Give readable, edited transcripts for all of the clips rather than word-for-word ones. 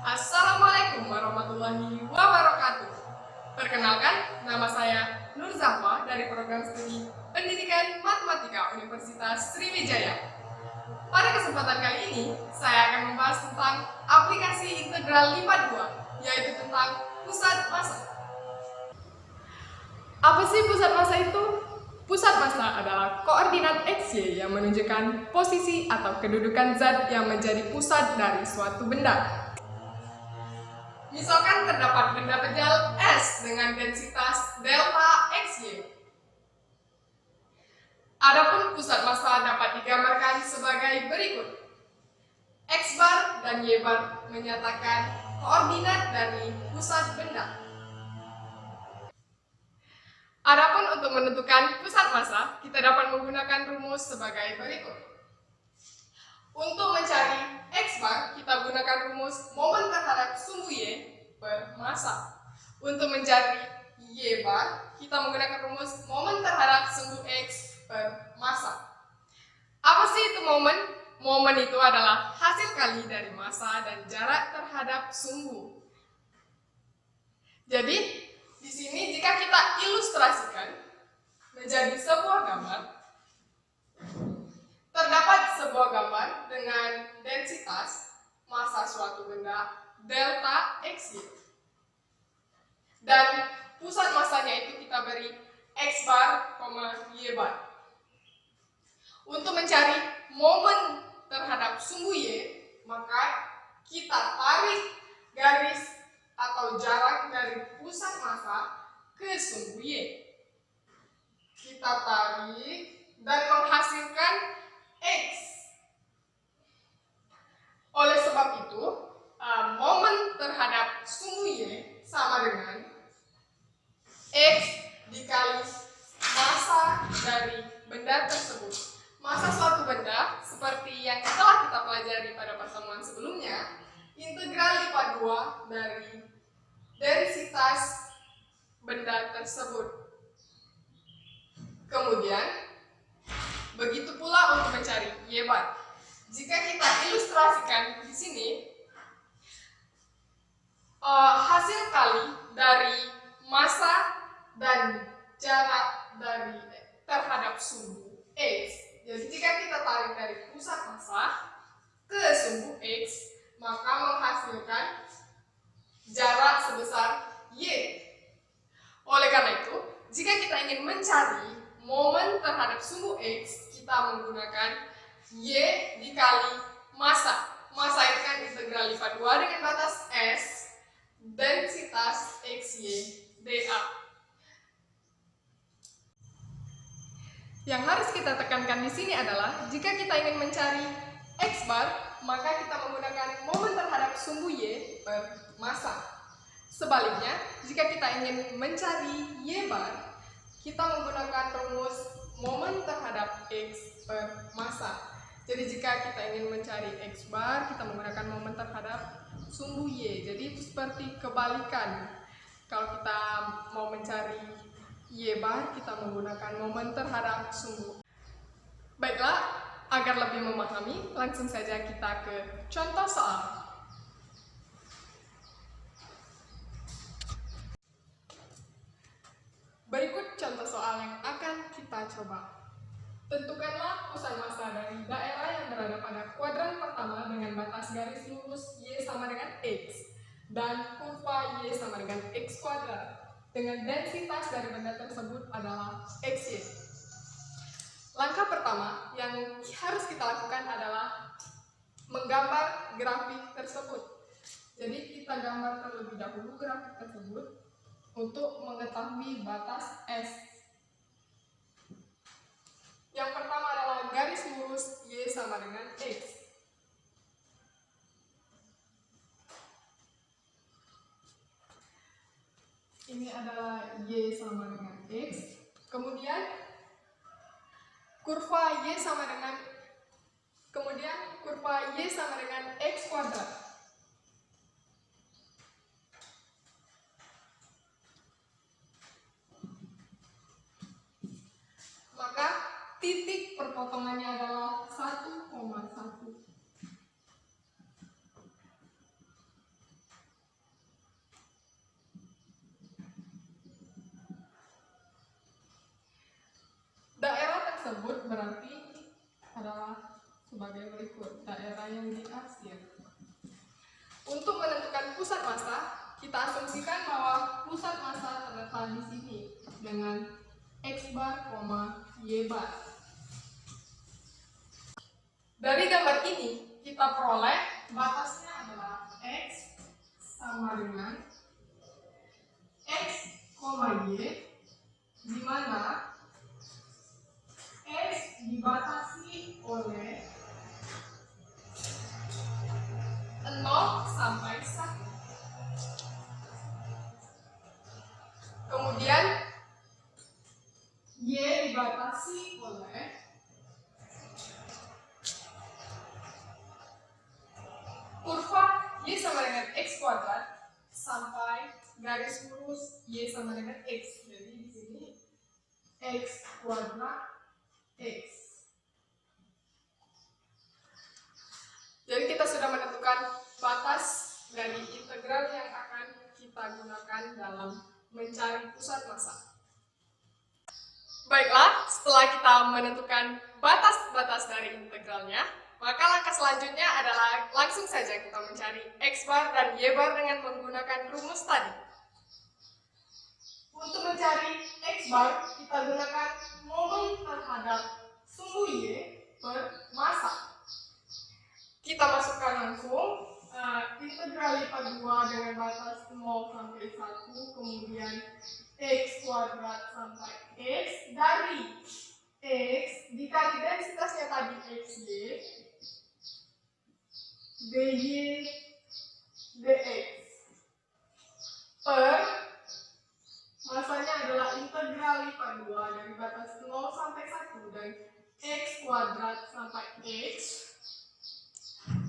Assalamualaikum warahmatullahi wabarakatuh. Perkenalkan, nama saya Nur Zahwa dari program studi Pendidikan Matematika Universitas Sriwijaya. Pada kesempatan kali ini, saya akan membahas tentang aplikasi integral lipat 2, yaitu tentang pusat massa. Apa sih pusat massa itu? Pusat massa adalah koordinat XY yang menunjukkan posisi atau kedudukan zat yang menjadi pusat dari suatu benda. Misalkan terdapat benda pejal S dengan densitas delta XY. Adapun pusat massa dapat digambarkan sebagai berikut. X bar dan Y bar menyatakan koordinat dari pusat benda. Adapun untuk menentukan pusat massa, kita dapat menggunakan rumus sebagai berikut. Untuk mencari X bar, kita gunakan rumus momen terhadap sumbu Y per massa. Untuk mencari Y bar, kita menggunakan rumus momen terhadap sumbu X per massa. Apa sih itu momen? Momen itu adalah hasil kali dari massa dan jarak terhadap sumbu. Jadi, di sini jika kita ilustrasikan menjadi sebuah gambar, terdapat sebuah gambar dengan densitas massa suatu benda delta XY. Dan pusat massanya itu kita beri X bar, Y bar. Untuk mencari momen terhadap sumbu Y, maka kita tarik garis atau jarak dari pusat massa ke sumbu Y. Kita tarik dan menghasilkan X. Oleh sebab itu, momen terhadap sumbu Y sama dengan X dikali massa dari benda tersebut. Massa suatu benda, seperti yang telah kita pelajari pada pertemuan sebelumnya, integral lipat 2 dari densitas benda tersebut. Kemudian, begitu pula untuk mencari Y bar. Jika kita ilustrasikan di sini, hasil kali dari massa dan jarak dari terhadap sumbu X. Jadi jika kita tarik dari pusat massa ke sumbu X, maka menghasilkan jarak sebesar Y. Oleh karena itu, jika kita ingin mencari momen terhadap sumbu X, kita menggunakan Y dikali massa. Massa itu kan integral lipat 2 dengan batas S, densitas XY dA. Yang harus kita tekankan di sini adalah jika kita ingin mencari X bar, maka kita menggunakan momen terhadap sumbu Y per massa. Sebaliknya, jika kita ingin mencari Y bar, kita menggunakan rumus momen terhadap X per massa. Jadi jika kita ingin mencari X bar, kita menggunakan momen terhadap sumbu Y. Jadi itu seperti kebalikan. Kalau kita mau mencari Y bar, kita menggunakan momen terhadap sumbu. Baiklah, agar lebih memahami, langsung saja kita ke contoh soal. Berikut contoh soal yang akan kita coba. Tentukanlah pusat massa dari daerah yang berada pada kuadran pertama dengan batas garis lurus Y sama dengan X dan kurva Y sama dengan X kuadrat dengan densitas dari benda tersebut adalah XY. Langkah pertama yang harus kita lakukan adalah menggambar grafik tersebut. Jadi kita gambar terlebih dahulu grafik tersebut untuk mengetahui batas S. Yang pertama adalah garis lurus Y sama dengan X. Ini adalah Y sama dengan X. Kemudian kurva Y sama dengan X kuadrat. Maka titik perpotongannya adalah 1,1. Daerah tersebut berarti adalah sebagai berikut, daerah yang diarsir. Untuk menentukan pusat massa, kita asumsikan bahwa pusat massa terletak di sini dengan X bar, Y bar. Dari gambar ini kita peroleh batasnya adalah X sama dengan X, Y, di mana X dibatasi oleh 0 sampai 1. Kemudian Y dibatasi oleh kurva Y sama dengan X kuadrat sampai garis lurus Y sama dengan X. Jadi di sini X kuadrat X. Jadi kita sudah menentukan batas dari integral yang akan kita gunakan dalam mencari pusat massa. Baiklah, setelah kita menentukan batas-batas dari integralnya, maka langkah selanjutnya adalah langsung saja kita mencari X bar dan Y bar dengan menggunakan rumus tadi. Untuk mencari X bar, kita gunakan momen terhadap sumbu Y per massa. Kita masukkan langsung integral lipat 2 dengan batas 0 sampai 1, kemudian X kuadrat sampai X dari X dikali densitasnya tadi XY dy dx per masanya adalah integral lipat 2 dari batas 0 sampai 1 dan X kuadrat sampai X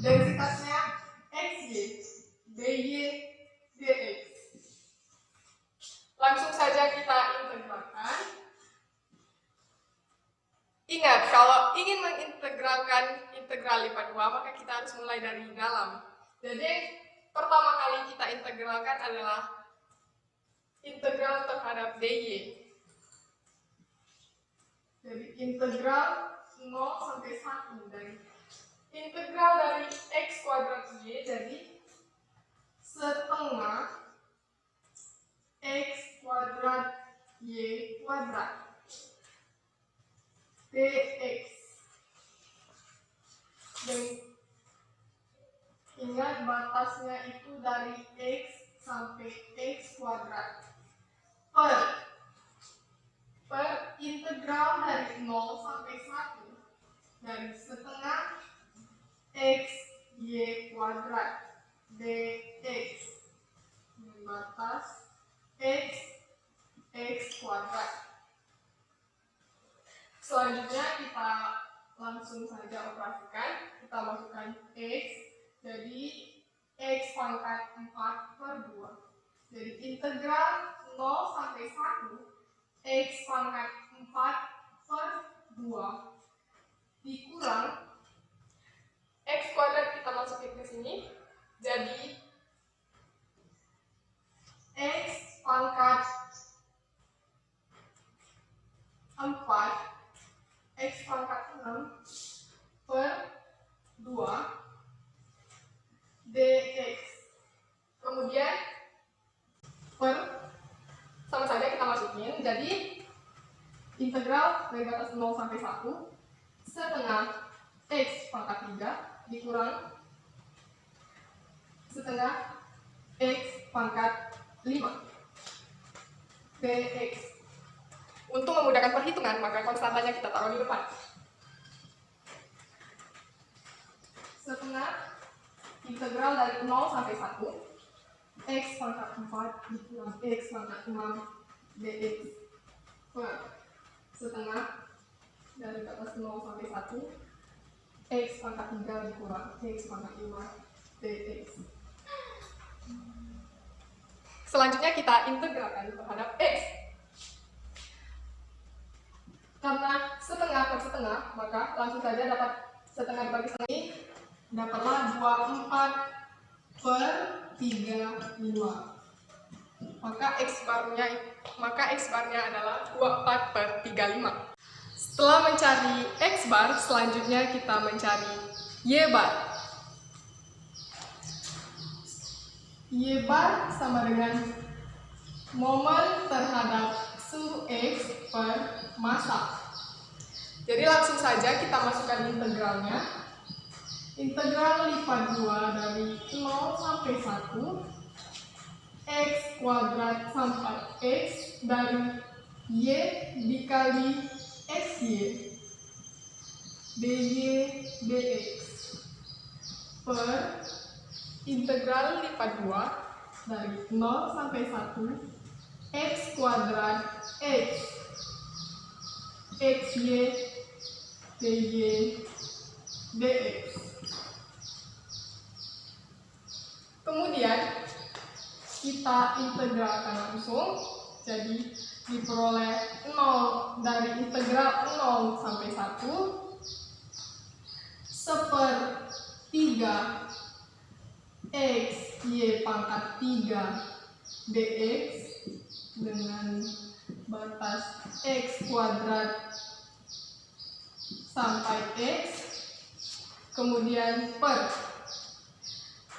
densitasnya XY dy dx. Langsung saja kita integralkan. Ingat, kalau ingin mengintegralkan integral lipat 2, maka kita harus mulai dari dalam. Jadi, pertama kali kita integralkan adalah integral terhadap dy. Jadi, integral 0 sampai 1 dari integral dari X kuadrat Y, jadi setengah X kuadrat Y kuadrat dx. Dan ingat batasnya itu dari X sampai X kuadrat per integral dari 0 sampai 1 dari setengah X Y kuadrat dx dengan batas X kuadrat. Selanjutnya kita langsung saja operasikan. Kita masukkan X, jadi X pangkat 4 per 2. Jadi integral 0 sampai 1 X pangkat 4 per 2 dikurang X kuadrat kita masukin ke sini. Jadi X pangkat 4 X pangkat 6 per 2 dx. Kemudian per sama saja kita masukin. Jadi integral dari batas 0 sampai 1 setengah X pangkat 3 dikurang setengah X pangkat 5 dx. Untuk memudahkan perhitungan, maka konstantanya kita taruh di depan. Setengah integral dari 0 sampai 1 X pangkat 4 dikurang X pangkat 6 dx per setengah dari batas 0 sampai 1 X pangkat 3 dikurang X pangkat 5 dx. Selanjutnya kita integralkan terhadap X. Karena setengah per setengah setengah, maka langsung saja dapat setengah dibagi setengah ini dapatlah 24/35. Maka X barnya adalah 24/35. Setelah mencari X bar, selanjutnya kita mencari Y bar. Y bar sama dengan momen terhadap sumbu X per massa. Jadi langsung saja kita masukkan integralnya. Integral lipat 2 dari 0 sampai 1 X kuadrat sampai X dari Y dikali XY dy dx per integral lipat 2 dari 0 sampai 1 X kuadrat X XY dy dx. Kemudian kita integralkan langsung, jadi diperoleh 0 dari integral 0 sampai 1 1/3 X Y pangkat 3 dx dengan batas X kuadrat sampai X, kemudian per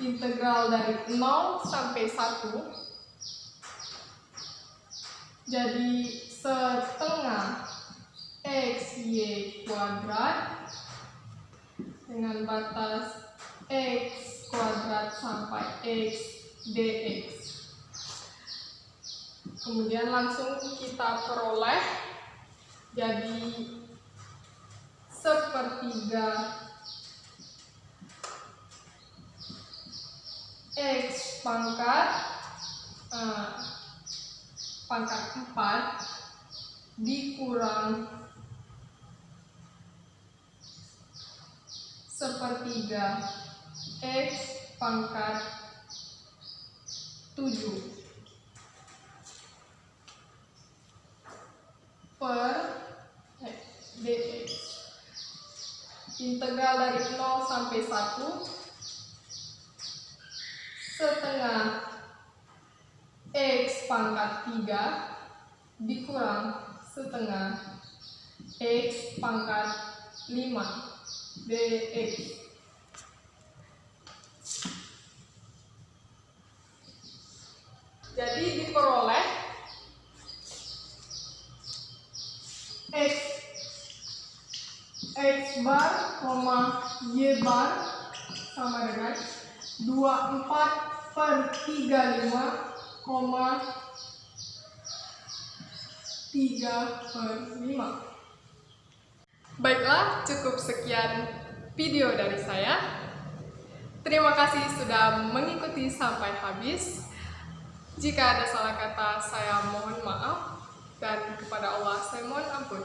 integral dari 0 sampai 1 jadi setengah XY kuadrat dengan batas X kuadrat sampai X dx. Kemudian langsung kita peroleh jadi 1/3 X pangkat 4 dikurang 1/3 X pangkat 7 per dx. Integral dari 0 sampai 1 setengah X pangkat 3 dikurang setengah X pangkat 5 dx. Jadi diperoleh X bar, Y bar sama dengan 24/35,3/5. Baiklah, cukup sekian video dari saya. Terima kasih sudah mengikuti sampai habis. Jika ada salah kata, saya mohon maaf, dan kepada Allah saya mohon ampun.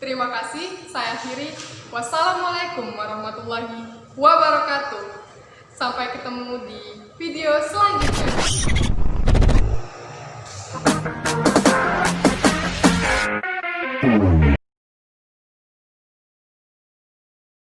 Terima kasih, saya akhiri. Wassalamualaikum warahmatullahi wabarakatuh. Sampai ketemu di video selanjutnya.